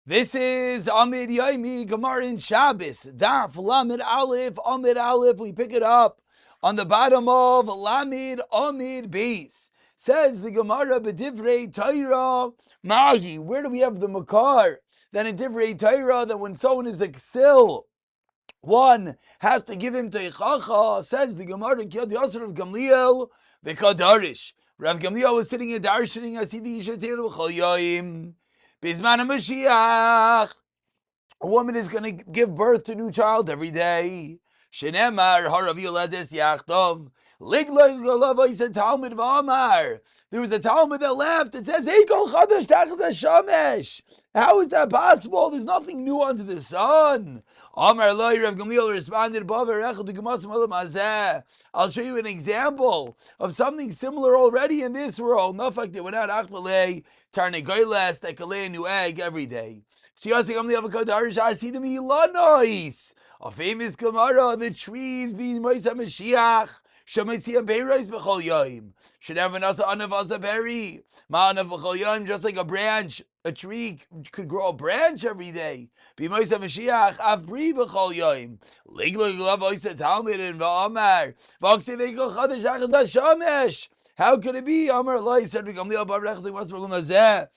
This is Amud Yomi, Gemara in Shabbos, Daf Lamed Aleph, Amud Aleph. We pick it up on the bottom of Lamed Amud Beis. Says the Gemara, B'divrei Torah Mahi. Where do we have the makar? That in Divrei Torah, that when someone is a ksil, one has to give him teichacha. Says the Gemara, Kiyad Yasser of Gamliel, V'kadarish. Rav Gamliel was sitting and darshaning, Asidi Yishatir V'chol Yoyim. Bizman HaMashiach, a woman is going to give birth to a new child every day. Shenemar harav yolades yachtov. There was a Talmud that left. It says, how is that possible? There's nothing new under the sun. Amar Loi, Rav Gamliel responded, I'll show you an example of something similar already in this world. Nafak that went out achlale, tarnegoyles, that can lay a new egg every day. A famous Gemara, the trees being Moisa Mashiach. Should have an asa berry. Just like a branch, a tree could grow a branch every day. Be Moisa Mashiach, Avri b'chol yoim. Liglo glav oisa Talmud and v'amar. V'aksiv ekel chadash achad hashamesh. How could it be? Amar Loi said, Gamliel bar rechlik what's wrong with that?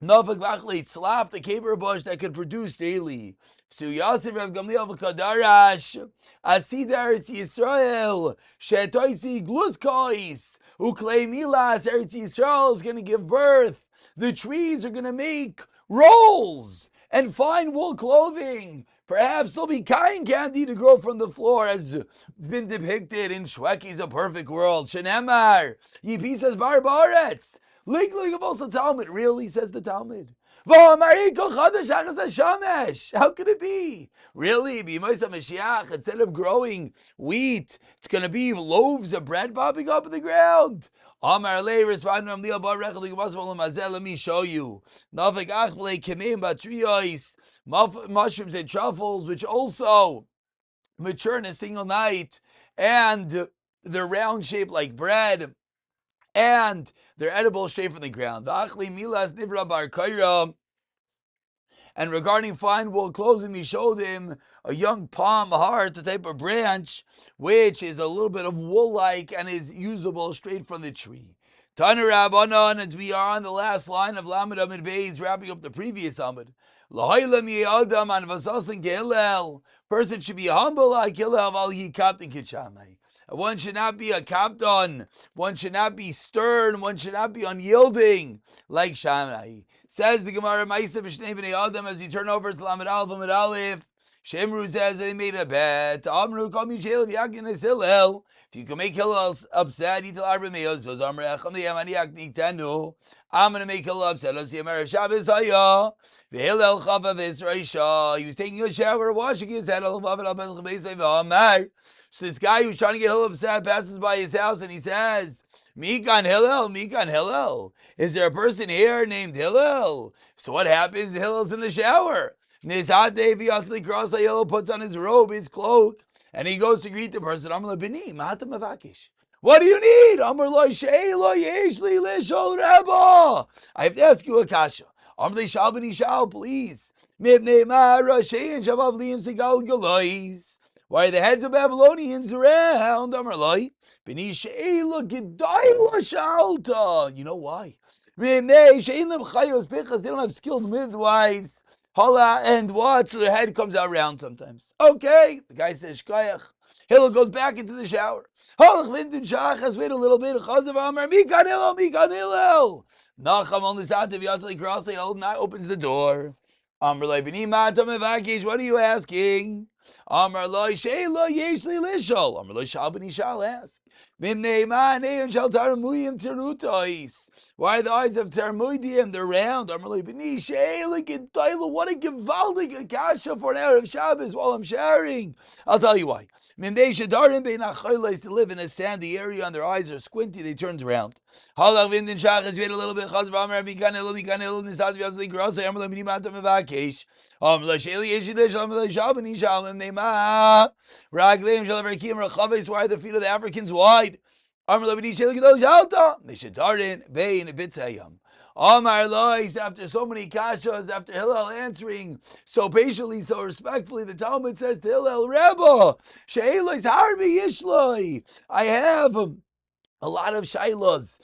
Nafak v'achlit slaf, the caper bush that could produce daily. So Yasir Rav Gamliel v'kadarash. Asid Eretz Yisrael. Shetoisi gluskais. Uklei milas. Eretz Yisrael is going to give birth. The trees are going to make rolls and fine wool clothing. Perhaps there'll be cotton candy to grow from the floor, as been depicted in Shweki's A Perfect World. Shenemar. Yipisas bar baretz. Talmud. Really, says the Talmud. How could it be? Really, instead of growing wheat, it's going to be loaves of bread popping up in the ground. Let me show you. Mushrooms and truffles, which also mature in a single night, and they're round shaped like bread, and they're edible straight from the ground. And regarding fine wool clothing, we showed him a young palm heart, the type of branch, which is a little bit of wool-like and is usable straight from the tree. Tana Rabbanan, as we are on the last line of Lamed Amud Beis, wrapping up the previous Amud. Person should be humble like Hillel, while he captain Kichamai. One should not be a captain. One should not be stern. One should not be unyielding like Shammai. Says the Gemara, Ma'isa b'shnei b'nei Adam, as we turn over to Lamed Aleph Amud Aleph. Shemru says that he made a bet. Amru kol michel v'yakin es Hillel. If you can make Hillel upset, he tell Arba Meos. So Zamar echam neyamani yaknik tenu. I'm going to make Hillel upset. Let's see Amar Shabbos haya. V'Hillel chava v'Israisha. He was taking a shower, washing his head. So this guy who's trying to get Hillel upset passes by his house and he says, Mikan Hillel, Mikan Hillel. Is there a person here named Hillel? So what happens? Hillel's in the shower. Hillel puts on his robe, his cloak, and he goes to greet the person. What do you need? I have to ask you a kasha. Please. Why are the heads of Babylonians around? You know why? They don't have skilled midwives. And what? So the head comes out round sometimes. Okay. The guy says, Shkayach. Hillel goes back into the shower. Wait a little bit. Nacham on the side of Yatzli Crossly opens the door. What are you asking? Amar Loi Sheila Yeshli Lishol. Amar Loi Shalbani shall ask. Why are the eyes of Tarmudim? They're round. Amar Loi B'ni Sheila G'dayla. What a gewaldige kasha for an hour of Shabbos while I'm sharing. I'll tell you why. They to live in a sandy area and their eyes are squinty. They turned around. Halach Vindin Shachas. Wait a little bit. Chaz V'amar Mikanel Mikanel Nisad V'yazli Grasa. Amar Loi B'ni Matam Mevakesh. Amar Loi Sheila Yeshli Lishol. Amar Loi Shalbani shall. Raglim shall ever keep Rachaves. Why are the feet of the Africans wide? They should darin bein bitzayam. Amar Lois, after so many kashas, after Hillel answering so patiently, so respectfully, the Talmud says to Hillel, Rebbe, She'elois harbi yishloi. I have a lot of shaylos.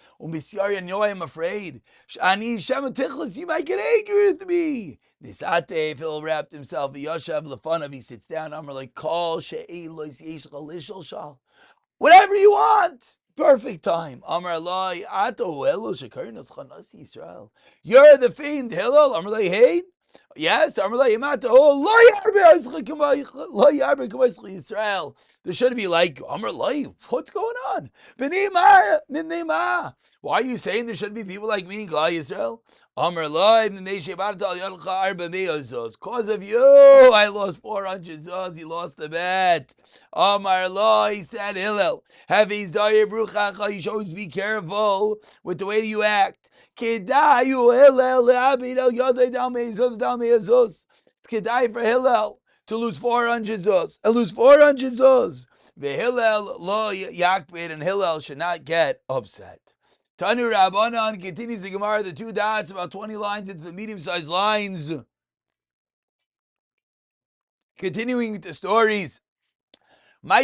I am afraid. Ani Shem Tichlis, you might get angry with me. Nisate, Phil wrapped himself. Yoshev Lefanov, he sits down. I'm like, call she'elois yesh lishol shal. Whatever you want. Perfect time. Amar Eloi, Ato Elo Shekarnas Chanas Yisrael. You're the fiend, Hillel. Amar Eloi, hey. Yes, Amar Eloi, Imato Lo Yarbe Yisrael. There should be like Amar Eloi. What's going on? B'nima. Why are you saying there should be people like me in Klal Yisrael? Amar Eloi, because of you, I lost 400 zuz. He lost the bet. Amar Eloi, he said, Hillel, have a zayir bruchacha. You should always be careful with the way you act. Kedayu Hillel le'abid el yodei dal me'ezuz dal me'ezuz. It's kedai for Hillel to lose 400 zuz. And lose 400 zuz. Hillel lo yakbid, and Hillel should not get upset. Tanu Rabbanan continues the Gemara, the two dots, about 20 lines into the medium-sized lines. Continuing with the stories. There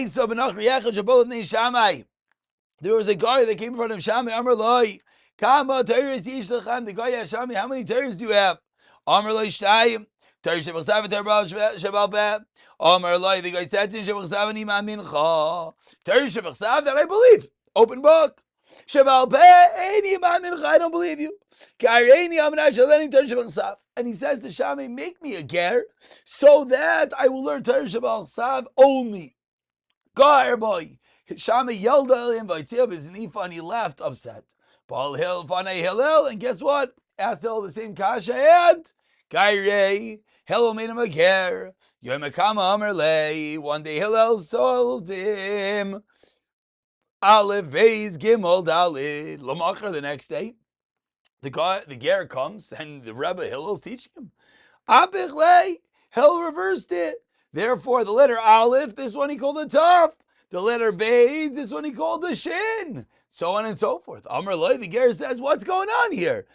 was a guy that came in front of Shammai. Amar Loi, Kama Teiris Yish Lechem. The guy asked Shammai, how many Teiris do you have? Amar Loi Shtayim. Teiris Shebachsav Teiris Shebal Peh. Amar Loi, the guy said to him, Shebachsav Ani Ma'mincha. Teiris Shebachsav, that I believe. Open book. Shebal Peh Ani Ma'mincha, I don't believe you. Kareini Amar Shaleni Teiris Shebachsav. And he says to Shammai, make me a ger so that I will learn Teiris Shebachsav only. Gar boy. Shammai yelled at him by his nifa, and he left upset. Paul Hill, Fanei Hillel, and guess what? Asked Hillel the same kasha, and Gairei, Hillel made him a ger. Yomakama Amar Lei. One day Hillel sold him Aleph, Beis, Gimel, Dalit. Lamacher, the next day, the ger comes, and the Rebbe Hillel's teaching him. Apich Lei, Hillel reversed it. Therefore, the letter Aleph, this one he called a Taf. The letter Beis, this one he called a Shin. So on and so forth. Amar Loi, the Ger says, what's going on here?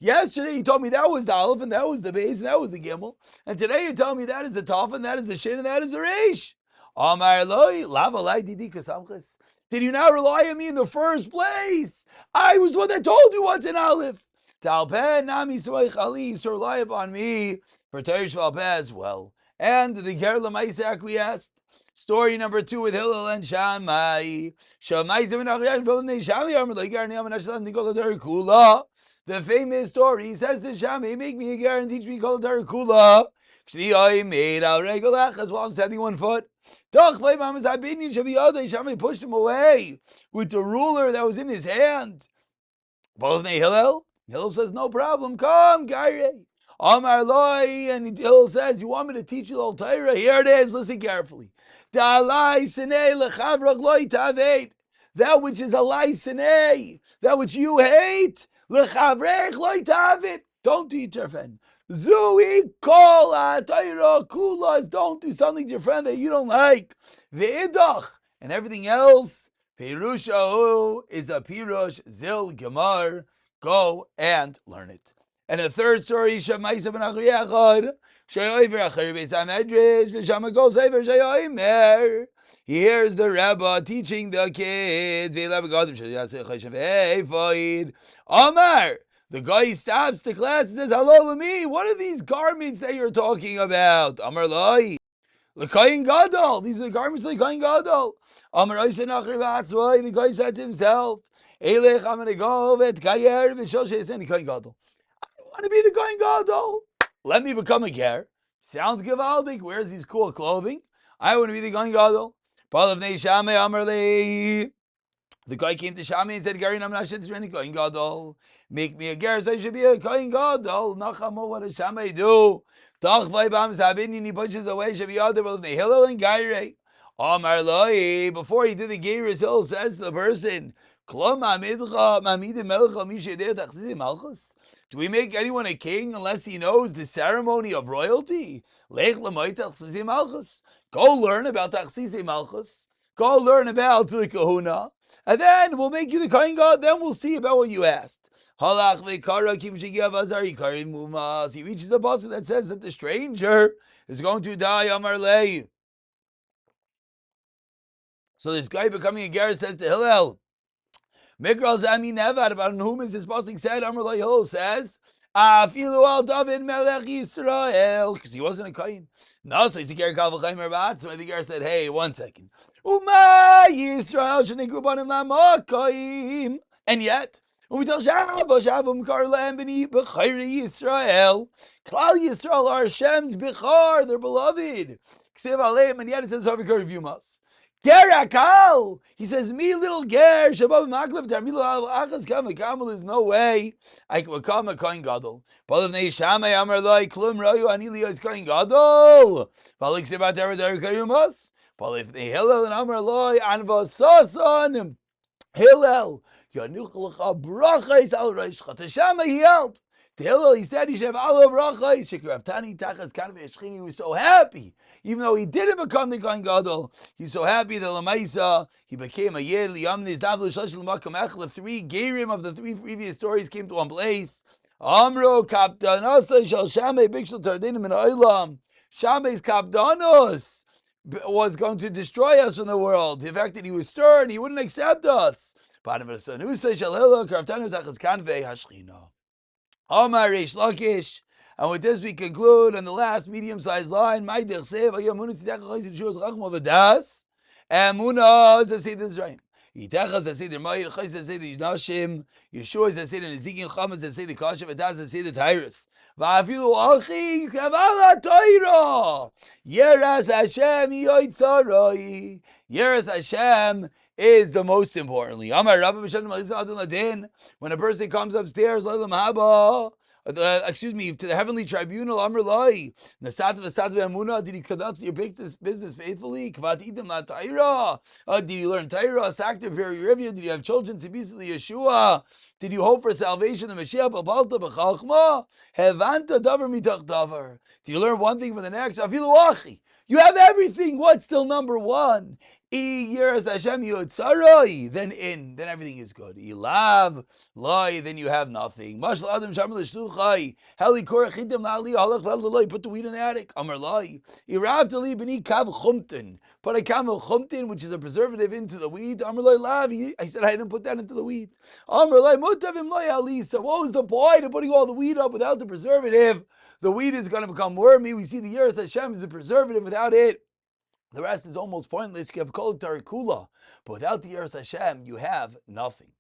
Yesterday you told me that was the Aleph, and that was the Beis, and that was the Gimel. And today you're telling me that is the Taf, and that is the Shin, and that is the Reish. Amar Loi, did you not rely on me in the first place? I was the one that told you what's in Aleph. Talpeh nami soich ali, so rely upon me for Teresh Valpeh as well. And the Ger Lamaisa acquiesced. Story number 2 with Hillel and Shammai. The famous story, he says to Shammai, make me a ger and teach me Kol Kula. While I'm standing 1 foot. Shammai pushed him away with the ruler that was in his hand. Hillel says, no problem, come, Gaire. Amar Loi, and Hillel says, you want me to teach you the whole Torah? Here it is, listen carefully. That which is a laisene, that which you hate, don't do it to your friend. Zui kola Torah kulas, don't do something to your friend that you don't like. Ve'idach, and everything else, Pirushahu is a pirush zil gemar, go and learn it. And the third story, Shemaisa ben Achiyachad, Shayoiver Achir Beis HaMedrash, V'shama goes over Shayoimer. He hears the Rebbe teaching the kids. Amar, the guy stops the class and says, hello, me, what are these garments that you're talking about? Amar Loi. L'kayin gadol. These are the garments of l'kayin gadol. Amar Oisen Achir V'atzvoi. The guy said to himself, Eilech, I'm going to go v'tkayer v'shol she'esen l'kayin gadol. I want to be the kayin gadol. Let me become a ger. Sounds gewaldig. Wears these cool clothing. I want to be the kayin gadol. Paul of Nei Shammai Amar Lei. The guy came to Shammai and said, Garin, I'm not sure any kayin gadol. Make me a ger, so I should be a kayin gadol. Nachamo, what does Shammai do? He pushes away Hillel and Gairei. Amar Loi. Before he did the Geiris, Hillel says to the person, do we make anyone a king unless he knows the ceremony of royalty? Go learn about Tachsise Malchus. Go learn about the kahuna, and then we'll make you the Kohen God. Then we'll see about what you asked. Halach v'kara kim shegiav azar yikarim mumas. He reaches the pasuk that says that the stranger is going to die. Amar lei. So this guy becoming a ger says to Hillel, Mikral Zami Nevad, about whom is this pasuk said? Amar lei Hillel says, Afilu al David Melech Yisrael, because he wasn't a Kohen. No, so he's a ger kal v'chayim erbat. So the ger said, hey, 1 second. Uma Yisrael shenikru banim lamokoyim. And yet, when we tell Shabbos, Shabbos Mkar Lehem B'ni B'chayri Yisrael, Klal Yisrael are Hashem's B'char, they're beloved. Ksiv Aleim, and yet it says Havikar Yumas. Gerakal, he says, me little ger, Shabbat Maklev Tarmilu Achas Kamal, there's no way I can become a Kohen Gadol. But if Neishamay Amar Loi Klum Rayu Anili is Kohen Gadol, Valik Sibat Eretz Yumas. But if the Hillel and Amar Loi Anva Sasan Hillel Yanuch Brachais Al Reishcha Tashama he held. To Hillel he said he should have all brachais. Shekar Avtani Tachas Kanve Eshchini. He was so happy, even though he didn't become the Kohen Gadol. He's so happy that Lamaisa he became a Yer Liyamnis Davlu Shashil Makam Echla. 3 Gerim of the 3 previous stories came to one place. Amro Kapdanasa Shal Shamei Bikshal Tardinim in Oilam. Shamei's Kapdanos was going to destroy us in the world. The fact that he was stern, he wouldn't accept us. Omar Reish Lakish. And with this we conclude on the last medium-sized line. Emuna is a Seder Zrayim. Yitechas is a Seder Mayir. Chais is a Seder Yinashim. Yeshua is a Seder Nezikin. Cham is a Seder Kashav. V'taz is a Seder Tyrus. V'afilu achi. You can have all Torah. Yeras Hashem yoytzaroi. Yeras Hashem is the most importantly. Amar Rabbi B'Shem Ma'izah Adon Ladin. When a person comes upstairs, L'Olam Haba, to the heavenly tribunal, Amar Lai, Nasat v'Sat v'Emuna, did you conduct your business faithfully? Kvat item la Taira. Did you learn Taira? Sakta Periyurivya? Did you have children? Tibisli Yeshua? Did you hope for salvation? The Mashiach B'Palta B'Chachma? Hevanta Davar Mitach Davar. Did you learn one thing from the next? Afilu Achi. You have everything. What's still number one? Then everything is good. Ilav, lie, then you have nothing. Put the wheat in the attic. Amar lie. Put a camel chumtin, which is a preservative, into the wheat. Amar lie lavi. I said I didn't put that into the wheat. Amar lie mutavim lie alisa. What was the point of putting all the wheat up without the preservative? The wheat is going to become wormy. We see the Yeras Hashem is a preservative. Without it, the rest is almost pointless. You have kol tarikula, but without the Yeras Hashem, you have nothing.